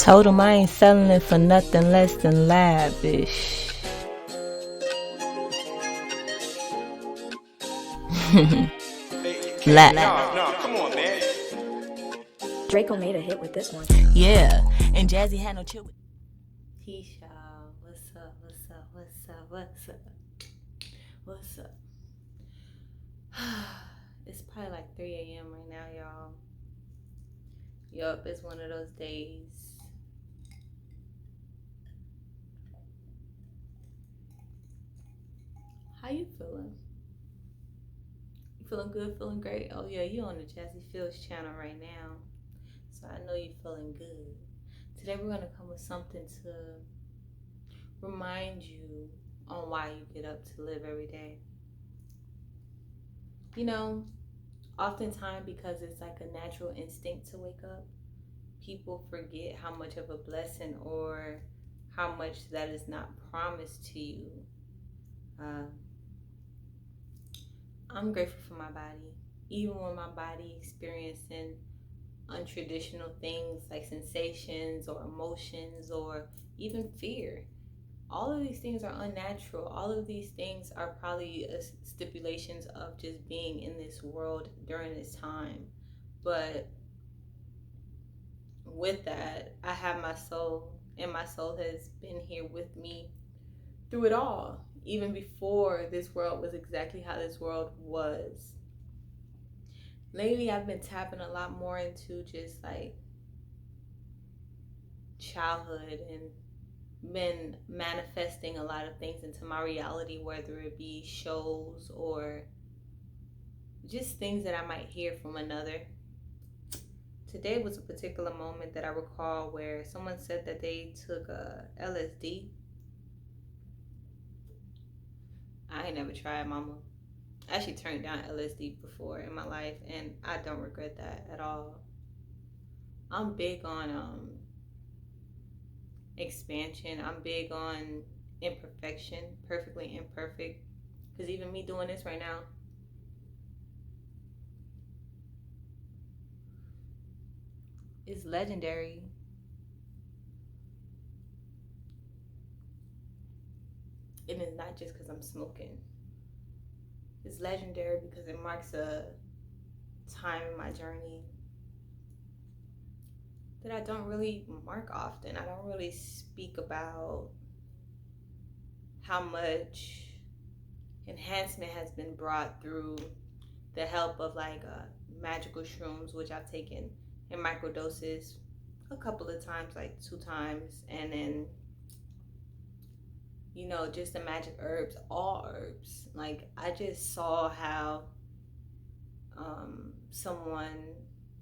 Told him I ain't selling it for nothing less than lavish. Nah, come on, man. Draco made a hit with this one. Yeah, and Jazzy had no chill with. Peace, y'all. What's up? What's up? What's up? What's up? What's up? It's probably like 3 a.m. right now, y'all. Yup, it's one of those days. How you feeling? You feeling good? Feeling great? Oh yeah, you on the Jazzy Fields channel right now, so I know you feeling good. Today we're gonna come with something to remind you on why you get up to live every day. You know, oftentimes because it's like a natural instinct to wake up, people forget how much of a blessing or how much that is not promised to you. I'm grateful for my body, even when my body experiencing untraditional things like sensations or emotions or even fear. All of these things are unnatural. All of these things are probably stipulations of just being in this world during this time. But with that, I have my soul, and my soul has been here with me through it all, even before this world was exactly how this world was. Lately, I've been tapping a lot more into just like childhood and been manifesting a lot of things into my reality, whether it be shows or just things that I might hear from another. Today was a particular moment that I recall where someone said that they took LSD. I ain't never tried, mama. I actually turned down LSD before in my life, and I don't regret that at all. I'm big on expansion. I'm big on imperfection, perfectly imperfect. Because even me doing this right now, is legendary. And it's not just because I'm smoking. It's legendary because it marks a time in my journey that I don't really mark often. I don't really speak about how much enhancement has been brought through the help of like magical shrooms, which I've taken in microdoses a couple of times, like 2 times, and then just the magic herbs, all herbs. Like I just saw how someone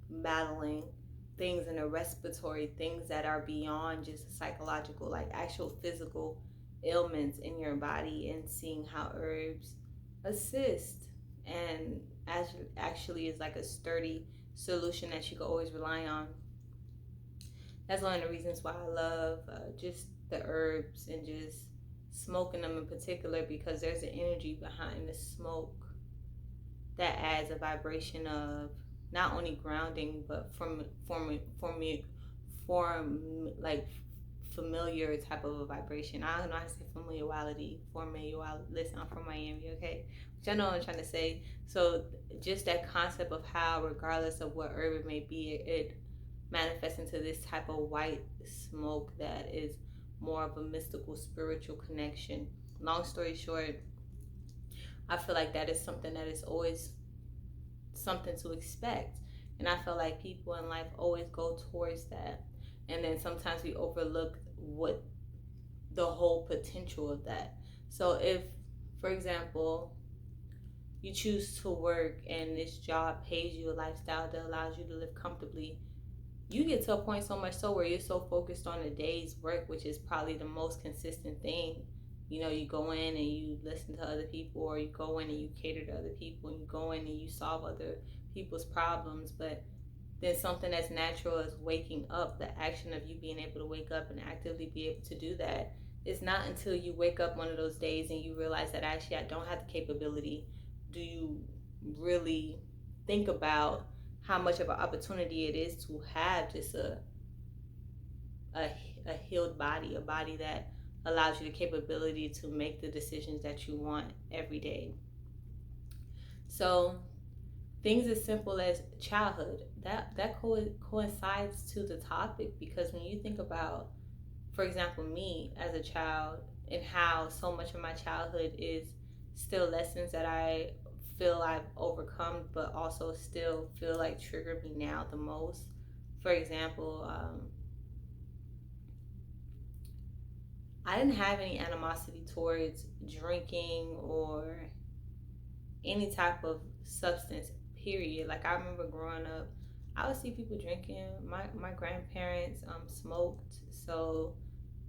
battling things in a respiratory, things that are beyond just psychological, like actual physical ailments in your body, and seeing how herbs assist and actually is like a sturdy solution that you can always rely on. That's one of the reasons why I love just the herbs and just smoking them in particular, because there's an energy behind the smoke that adds a vibration of not only grounding but like familiar type of a vibration. I don't know how to say familiarity. Listen, I'm from Miami, okay? Which I know what I'm trying to say. So just that concept of how, regardless of what herb it may be, it manifests into this type of white smoke that is more of a mystical, spiritual connection. Long story short, I feel like that is something that is always something to expect. And I feel like people in life always go towards that. And then sometimes we overlook what the whole potential of that. So if, for example, you choose to work and this job pays you a lifestyle that allows you to live comfortably, you get to a point so much so where you're so focused on a day's work, which is probably the most consistent thing. You go in and you listen to other people, or you go in and you cater to other people, and you go in and you solve other people's problems. But then something that's natural as waking up, the action of you being able to wake up and actively be able to do that, it's not until you wake up one of those days and you realize that actually I don't have the capability, do you really think about how much of an opportunity it is to have just a a, a healed body, a body that allows you the capability to make the decisions that you want every day. So things as simple as childhood, that coincides to the topic, because when you think about, for example, me as a child, and how so much of my childhood is still lessons that I feel I've overcome, but also still feel like trigger me now the most. For example, I didn't have any animosity towards drinking or any type of substance, period. Like, I remember growing up, I would see people drinking. My grandparents smoked, so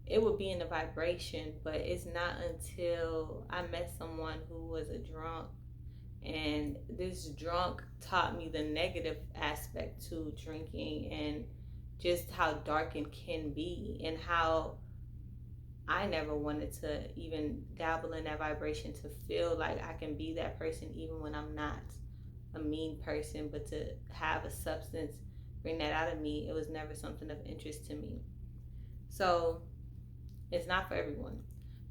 it would be in the vibration. But it's not until I met someone who was a drunk, and this drunk taught me the negative aspect to drinking, and just how dark it can be, and how I never wanted to even dabble in that vibration, to feel like I can be that person even when I'm not a mean person. But to have a substance bring that out of me, it was never something of interest to me. So it's not for everyone.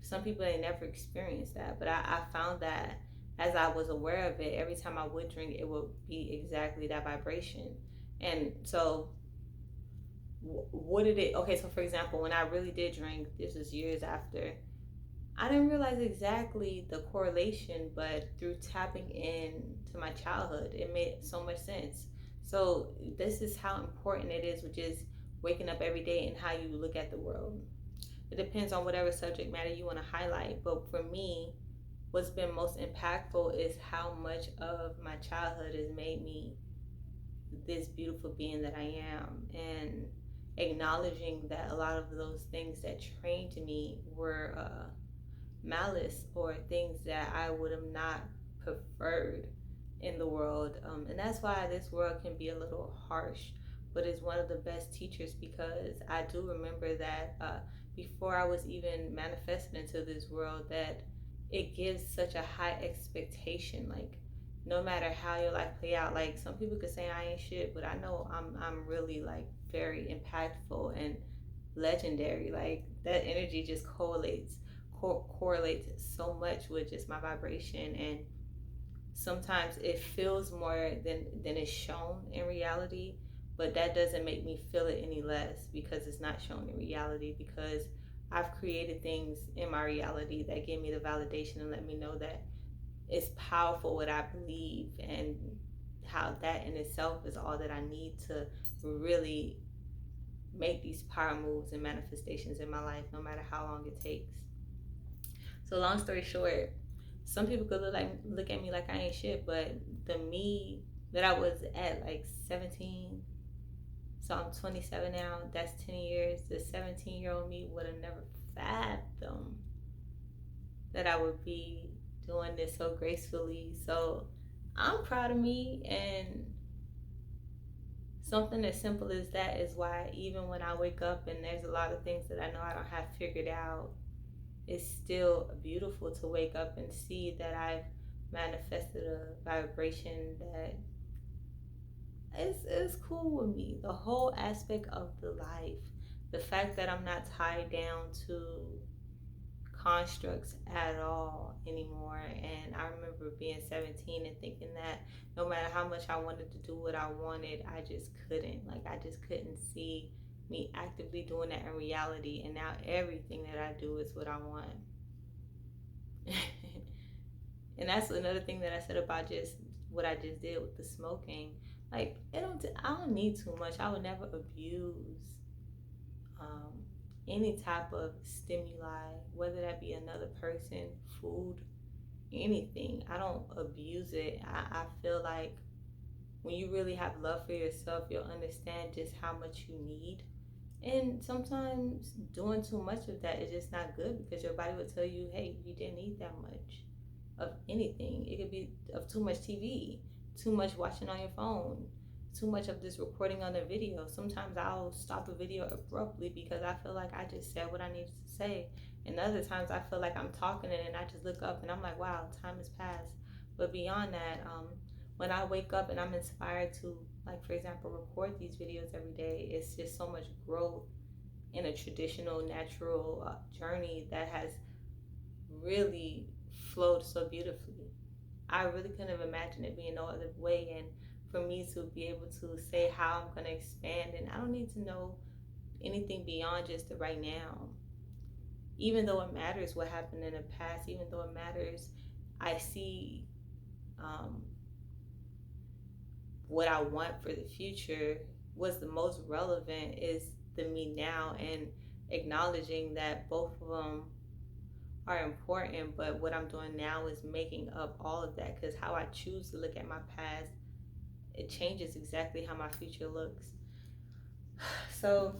Some people, they never experienced that. But I found that as I was aware of it, every time I would drink, it would be exactly that vibration. And so what did it, okay, so for example, when I really did drink, this was years after, I didn't realize exactly the correlation, but through tapping in to my childhood, it made so much sense. So this is how important it is with just waking up every day and how you look at the world. It depends on whatever subject matter you want to highlight. But for me, what's been most impactful is how much of my childhood has made me this beautiful being that I am, and acknowledging that a lot of those things that trained me were malice, or things that I would have not preferred in the world. And that's why this world can be a little harsh, but it's one of the best teachers, because I do remember that before I was even manifested into this world, that it gives such a high expectation. Like, no matter how your life play out, like, some people could say I ain't shit, but I know I'm really like very impactful and legendary. Like, that energy just correlates so much with just my vibration. And sometimes it feels more than it's shown in reality, but that doesn't make me feel it any less, because it's not shown in reality, because I've created things in my reality that gave me the validation and let me know that it's powerful what I believe, and how that in itself is all that I need to really make these power moves and manifestations in my life, no matter how long it takes. So long story short, some people could look at me like I ain't shit, but the me that I was at like 17, so I'm 27 now, that's 10 years. The 17-year-old me would have never fathomed that I would be doing this so gracefully. So I'm proud of me, and something as simple as that is why even when I wake up and there's a lot of things that I know I don't have figured out, it's still beautiful to wake up and see that I've manifested a vibration that is cool with me. The whole aspect of the life, the fact that I'm not tied down to constructs at all anymore. And I remember being 17 and thinking that no matter how much I wanted to do what I wanted, I just couldn't. Like, I just couldn't see me actively doing that in reality. And now everything that I do is what I want. And that's another thing that I said about just what I just did with the smoking. Like, I don't need too much. I would never abuse um, any type of stimuli, whether that be another person, food, anything. I don't abuse it. I feel like when you really have love for yourself, you'll understand just how much you need. And sometimes doing too much of that is just not good, because your body will tell you, hey, you didn't eat that much of anything. It could be of too much TV, too much watching on your phone, too much of this recording on the video. Sometimes I'll stop a video abruptly because I feel like I just said what I needed to say. And other times I feel like I'm talking and I just look up and I'm like, wow, time has passed. But beyond that, when I wake up and I'm inspired to, like, for example, record these videos every day, it's just so much growth in a traditional natural journey that has really flowed so beautifully. I really couldn't have imagined it being no other way. And for me to be able to say how I'm going to expand, and I don't need to know anything beyond just the right now. Even though it matters what happened in the past, even though it matters, I see um, what I want for the future. What's the most relevant is the me now, and acknowledging that both of them are important, but what I'm doing now is making up all of that, because how I choose to look at my past, it changes exactly how my future looks. So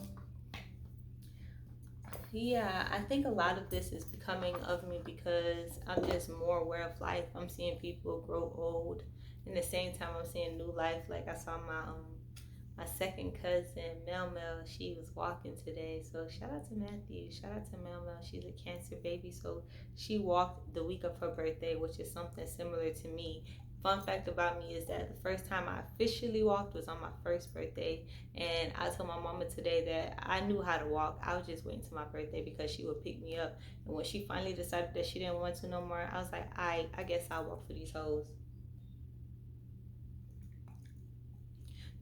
yeah, I think a lot of this is becoming of me because I'm just more aware of life. I'm seeing people grow old, and at the same time I'm seeing new life. Like I saw my second cousin Mel Mel. She was walking today, so shout out to Matthew, shout out to Mel Mel. She's a Cancer baby, so she walked the week of her birthday, which is something similar to me. Fun fact about me is that the first time I officially walked was on my first birthday, and I told my mama today that I knew how to walk. I was just waiting to my birthday because she would pick me up. And when she finally decided that she didn't want to no more, I was like, I guess I'll walk for these hoes.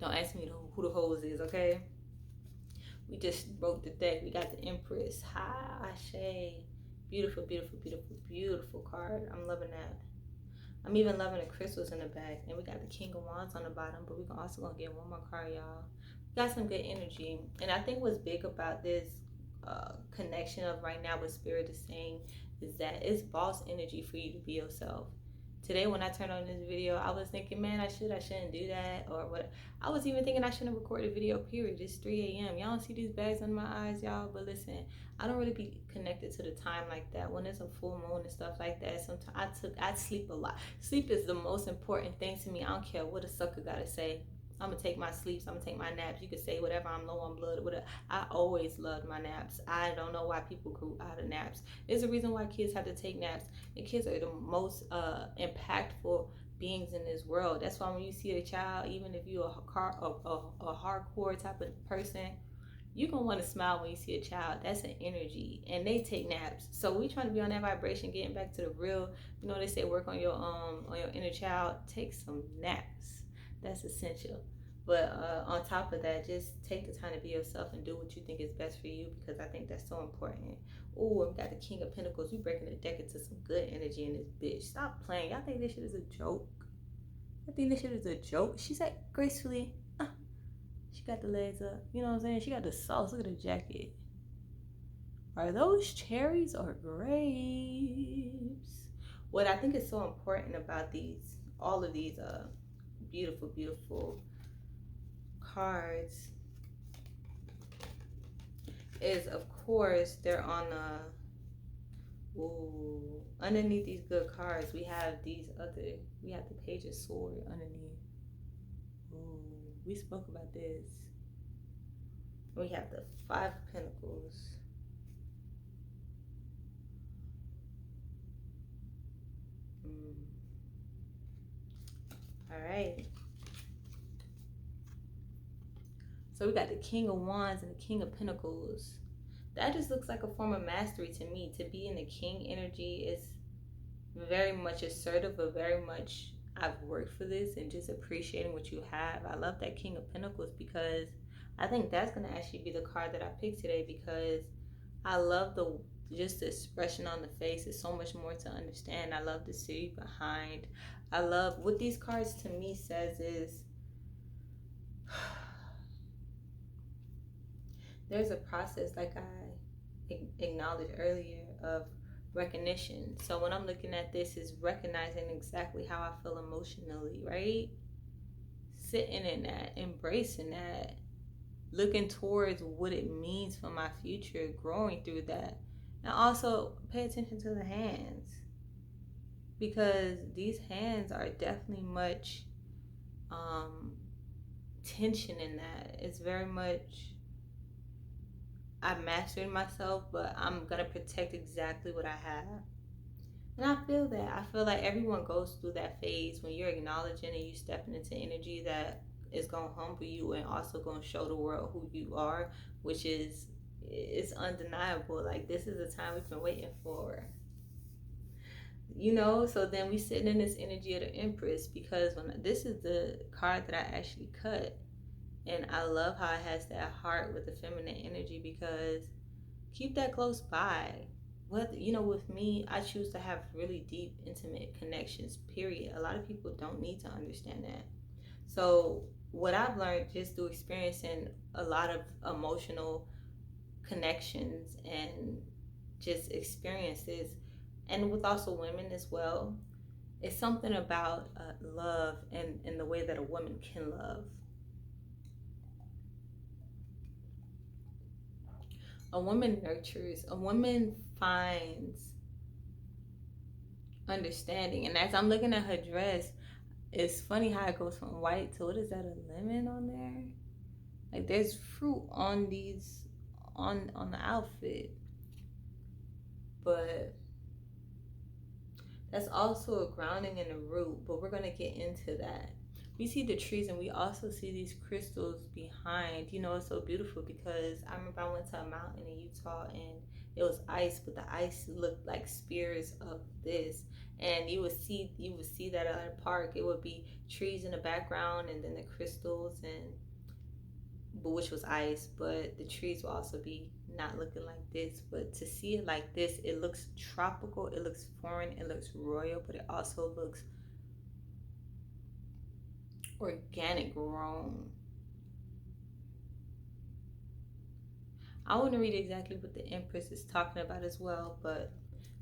Don't ask me who the hoes is, okay? We just wrote the deck. We got the Empress. Hi, Ashe. Beautiful, beautiful, beautiful, beautiful card. I'm loving that. I'm even loving the crystals in the back. And we got the King of Wands on the bottom, but we're also going to get one more card, y'all. We got some good energy. And I think what's big about this connection of right now what Spirit is saying is that it's boss energy for you to be yourself. Today when I turned on this video, I was thinking, man, I shouldn't do that, or what. I was even thinking I shouldn't record a video, period. It's 3 a.m. Y'all don't see these bags under my eyes, y'all, but listen, I don't really be connected to the time like that. When it's a full moon and stuff like that, sometimes I sleep a lot. Sleep is the most important thing to me. I don't care what a sucker gotta say. I'm gonna take my sleeps. I'm gonna take my naps. You could say whatever. I'm low on blood. Whatever. I always loved my naps. I don't know why people grew out of naps. There's a reason why kids have to take naps. And kids are the most impactful beings in this world. That's why when you see a child, even if you're a hardcore type of person, you're gonna want to smile when you see a child. That's an energy, and they take naps. So we trying to be on that vibration, getting back to the real. You know, they say work on your inner child. Take some naps. That's essential. But on top of that, just take the time to be yourself and do what you think is best for you, because I think that's so important. Oh, we got the King of Pentacles. We breaking the deck into some good energy in this bitch. Stop playing. Y'all think this shit is a joke? I think this shit is a joke. She said gracefully. She got the legs up. You know what I'm saying? She got the sauce. Look at the jacket. Are those cherries or grapes? What I think is so important about all of these beautiful, beautiful cards is, of course, they're on underneath these good cards, we have we have the Page of Swords underneath. Ooh, we spoke about this. We have the Five of Pentacles. All right. So we got the King of Wands and the King of Pentacles. That just looks like a form of mastery to me. To be in the King energy is very much assertive, but very much I've worked for this and just appreciating what you have. I love that King of Pentacles because I think that's going to actually be the card that I picked today, because I love the expression on the face. Is so much more to understand. I love the city behind. I love what these cards to me says is there's a process, like I acknowledged earlier, of recognition. So when I'm looking at this, is recognizing exactly how I feel emotionally, right? Sitting in that, embracing that, looking towards what it means for my future, growing through that. And also pay attention to the hands, because these hands are definitely much tension in that. It's very much, I mastered myself, but I'm gonna protect exactly what I have. And I feel that. I feel like everyone goes through that phase when you're acknowledging and you stepping into energy that is gonna humble you and also gonna show the world who you are, which is it's undeniable. Like, this is the time we've been waiting for. You know, so then we sitting in this energy of the Empress, because when this is the card that I actually cut, and I love how it has that heart with the feminine energy, because keep that close by. What, you know, with me, I choose to have really deep, intimate connections, period. A lot of people don't need to understand that. So what I've learned just through experiencing a lot of emotional connections and just experiences, and with also women as well, it's something about love and the way that a woman can love. A woman nurtures, a woman finds understanding. And as I'm looking at her dress, it's funny how it goes from white to, what is that, a lemon on there? Like, there's fruit on these, on the outfit. But that's also a grounding in the root, but we're gonna get into that. We see the trees and we also see these crystals behind. You know, it's so beautiful because I remember I went to a mountain in Utah and it was ice, but the ice looked like spears of this. And you would see that at a park. It would be trees in the background and then the crystals, and but which was ice, but the trees will also be not looking like this. But to see it like this, it looks tropical, it looks foreign, it looks royal, but it also looks organic grown. I want to read exactly what the Empress is talking about as well, but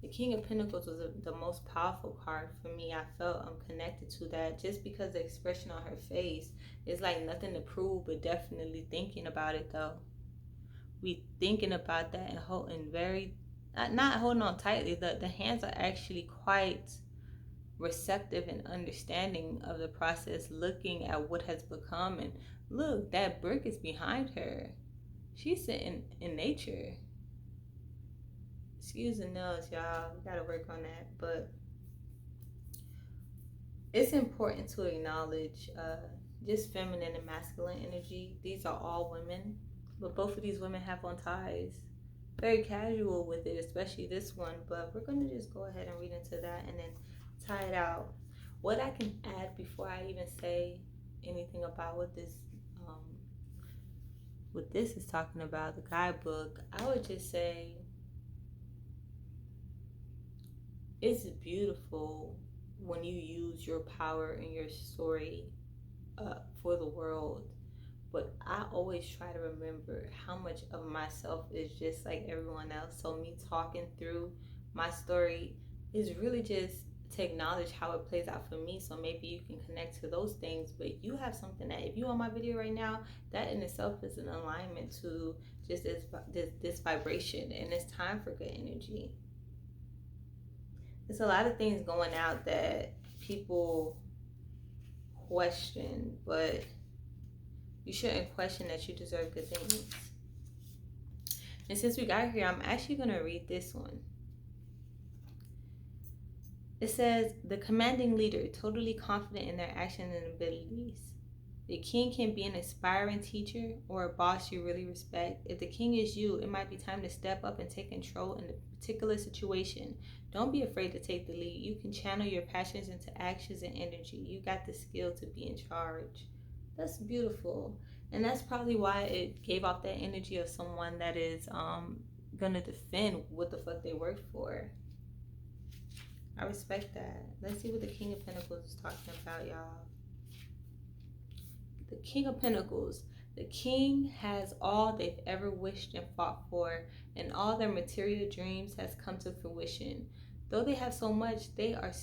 the King of Pentacles was the most powerful card for me. I felt I'm connected to that just because the expression on her face is like nothing to prove, but definitely thinking about it though. We thinking about that and holding very, not holding on tightly. The hands are actually quite receptive and understanding of the process, looking at what has become. And look, that brick is behind her. She's sitting in nature. Excuse the nails, y'all. We gotta work on that. But it's important to acknowledge just feminine and masculine energy. These are all women, but both of these women have on ties. Very casual with it, especially this one. But we're gonna just go ahead and read into that and then tie it out. What I can add before I even say anything about what this is talking about, the guidebook, I would just say it's beautiful when you use your power and your story for the world. But I always try to remember how much of myself is just like everyone else. So me talking through my story is really just to acknowledge how it plays out for me. So maybe you can connect to those things, but you have something that, if you on my video right now, that in itself is an alignment to just this vibration, and it's time for good energy. There's a lot of things going out that people question, but you shouldn't question that you deserve good things. And since we got here, I'm actually going to read this one. It says, the commanding leader, totally confident in their actions and abilities. The king can be an inspiring teacher or a boss you really respect. If the king is you, it might be time to step up and take control in a particular situation. Don't be afraid to take the lead. You can channel your passions into actions and energy. You got the skill to be in charge. That's beautiful. And that's probably why it gave off that energy of someone that is gonna defend what the fuck they work for. I respect that. Let's see what the King of Pentacles is talking about, y'all. The King of Pentacles. The king has all they've ever wished and fought for, and all their material dreams has come to fruition. Though they have so much, they are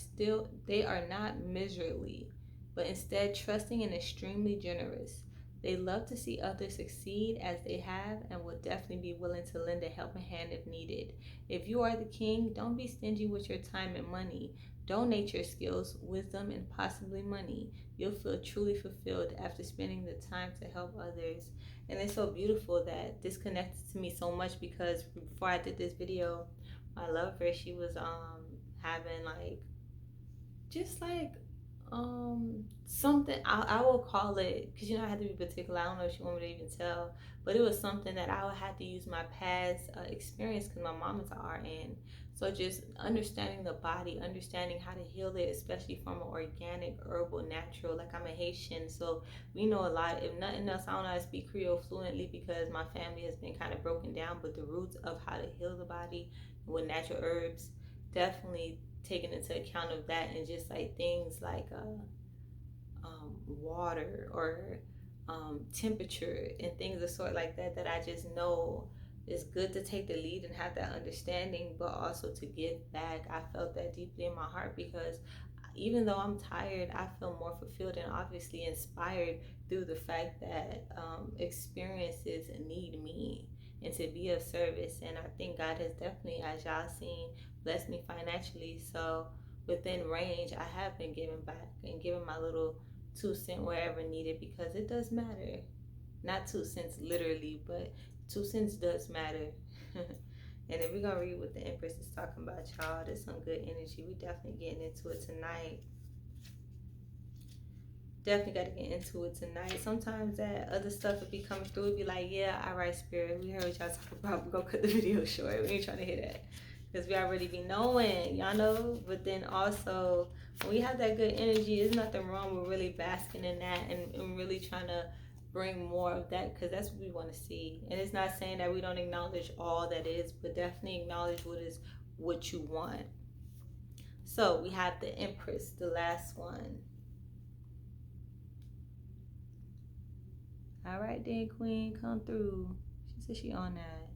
not miserly, but instead trusting and extremely generous. They love to see others succeed as they have, and will definitely be willing to lend a helping hand if needed. If you are the king, don't be stingy with your time and money. Donate your skills, wisdom, and possibly money. You'll feel truly fulfilled after spending the time to help others. And it's so beautiful that this connected to me so much, because before I did this video, my lover, she was having like just like Something I will call it, because I had to be particular. I don't know if you want me to even tell, but it was something that I would have to use my past experience, because my mom is an RN. So just understanding the body, understanding how to heal it, especially from an organic, herbal, natural. Like, I'm a Haitian, so we know a lot. If nothing else, I don't know how to speak Creole fluently because my family has been kind of broken down. But the roots of how to heal the body with natural herbs, definitely taking into account of that, and just like things like water or temperature and things of sort like that, that I just know it's good to take the lead and have that understanding, but also to give back. I felt that deeply in my heart, because even though I'm tired, I feel more fulfilled and obviously inspired through the fact that experiences need me and to be of service. And I think God has definitely, as y'all seen, blessed me financially. So within range, I have been giving back and giving my little 2 cents wherever needed, because it does matter. Not 2 cents literally, but 2 cents does matter. And then we're gonna read what the Empress is talking about, y'all. There's some good energy. We definitely getting into it tonight. Definitely got to get into it tonight. Sometimes that other stuff would be coming through. It'd be like, yeah, all right, Spirit, we heard what y'all talking about. We're gonna cut the video short. We ain't trying to hear that, because we already be knowing, y'all know. But then also, when we have that good energy, there's nothing wrong with really basking in that, and really trying to bring more of that, because that's what we want to see. And it's not saying that we don't acknowledge all that is, but definitely acknowledge what you want. So we have the Empress, the last one. All right then, Queen, come through. She said she on that.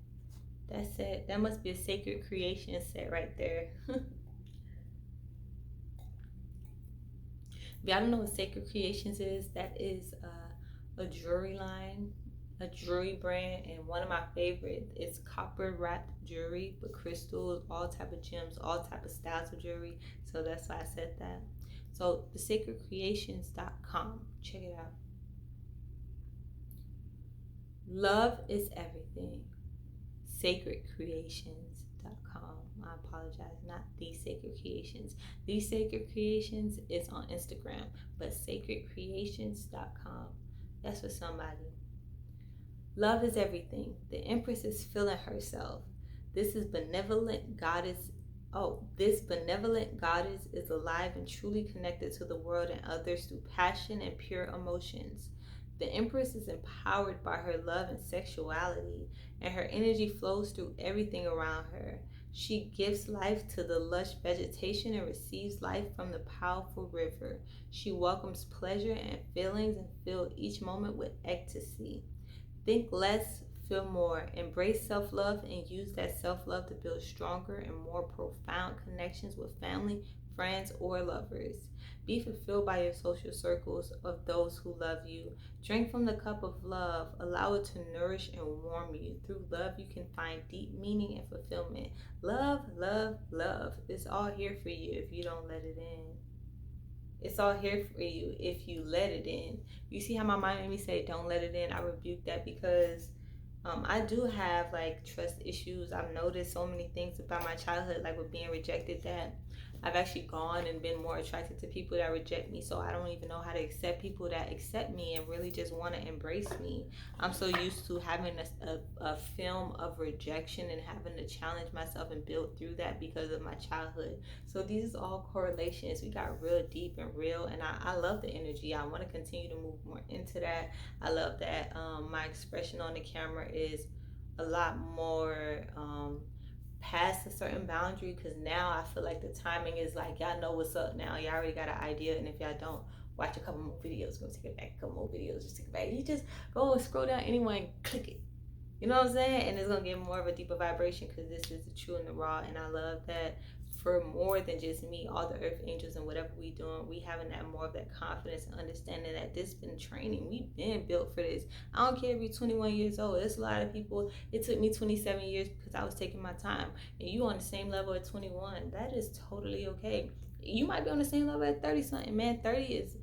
That's it. That must be a sacred creation set right there. If y'all don't know what Sacred Creations is, that is a jewelry line, a jewelry brand, and one of my favorites is copper wrapped jewelry with crystals, all type of gems, all type of styles of jewelry. So that's why I said that. So thesacredcreations.com. Check it out. Love is everything. Sacredcreations.com. I apologize, not The Sacred Creations. The Sacred Creations is on Instagram, but sacredcreations.com. That's for somebody. Love is everything. The Empress is feeling herself. This benevolent goddess is alive and truly connected to the world and others through passion and pure emotions. The Empress is empowered by her love and sexuality, and her energy flows through everything around her. She gives life to the lush vegetation and receives life from the powerful river. She welcomes pleasure and feelings and fills each moment with ecstasy. Think less, feel more. Embrace self-love and use that self-love to build stronger and more profound connections with family, friends, or lovers. Be fulfilled by your social circles of those who love you. Drink from the cup of love. Allow it to nourish and warm you. Through love, you can find deep meaning and fulfillment. Love, love, love. It's all here for you if you don't let it in. It's all here for you if you let it in. You see how my mind made me say, don't let it in? I rebuke that, because I do have like trust issues. I've noticed so many things about my childhood, like with being rejected, that I've actually gone and been more attracted to people that reject me. So I don't even know how to accept people that accept me and really just want to embrace me. I'm so used to having a film of rejection and having to challenge myself and build through that because of my childhood. So these are all correlations. We got real deep and real, and I love the energy. I want to continue to move more into that. I love that my expression on the camera is a lot more past a certain boundary, because now I feel like the timing is like, y'all know what's up now. Y'all already got an idea, and if y'all don't, watch a couple more videos. Go take it back. A couple more videos. Just take it back. You just go and scroll down anyway and click it. You know what I'm saying? And it's gonna get more of a deeper vibration, because this is the true and the raw. And I love that for more than just me, all the earth angels and whatever we doing, we having that more of that confidence and understanding that this been training. We've been built for this. I don't care if you're 21 years old. There's a lot of people. It took me 27 years because I was taking my time. And you on the same level at 21. That is totally okay. You might be on the same level at 30 something. Man, 30 is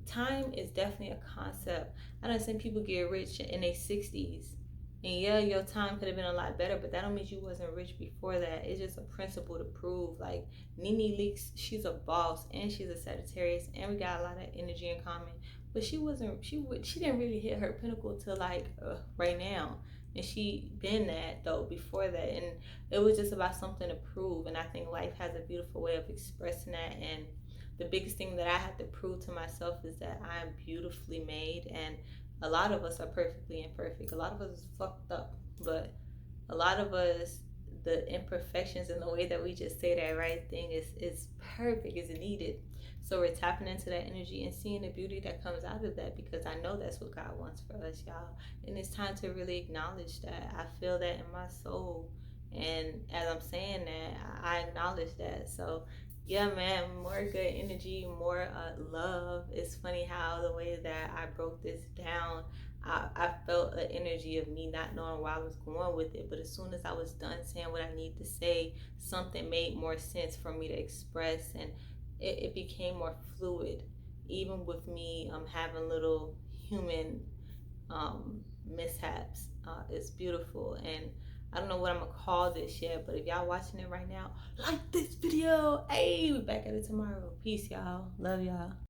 time is definitely a concept. I done seen people get rich in their 60s. And yeah, your time could have been a lot better, but that don't mean you wasn't rich before that. It's just a principle to prove. Like Nene Leaks, she's a boss and she's a Sagittarius, and we got a lot of energy in common. But she didn't really hit her pinnacle till like right now, and she been that though before that, and it was just about something to prove. And I think life has a beautiful way of expressing that. And the biggest thing that I have to prove to myself is that I'm beautifully made, and a lot of us are perfectly imperfect. A lot of us is fucked up, but a lot of us, the imperfections and the way that we just say that right thing is perfect, is needed. So we're tapping into that energy and seeing the beauty that comes out of that, because I know that's what God wants for us, y'all. And it's time to really acknowledge that. I feel that in my soul. And as I'm saying that, I acknowledge that. So yeah, man, more good energy, more love. It's funny how the way that I broke this down, I felt an energy of me not knowing where I was going with it. But as soon as I was done saying what I need to say, something made more sense for me to express, and it became more fluid. Even with me having little human mishaps, it's beautiful. And I don't know what I'm gonna call this yet, but if y'all watching it right now, like this video. Hey, we back at it tomorrow. Peace, y'all. Love y'all.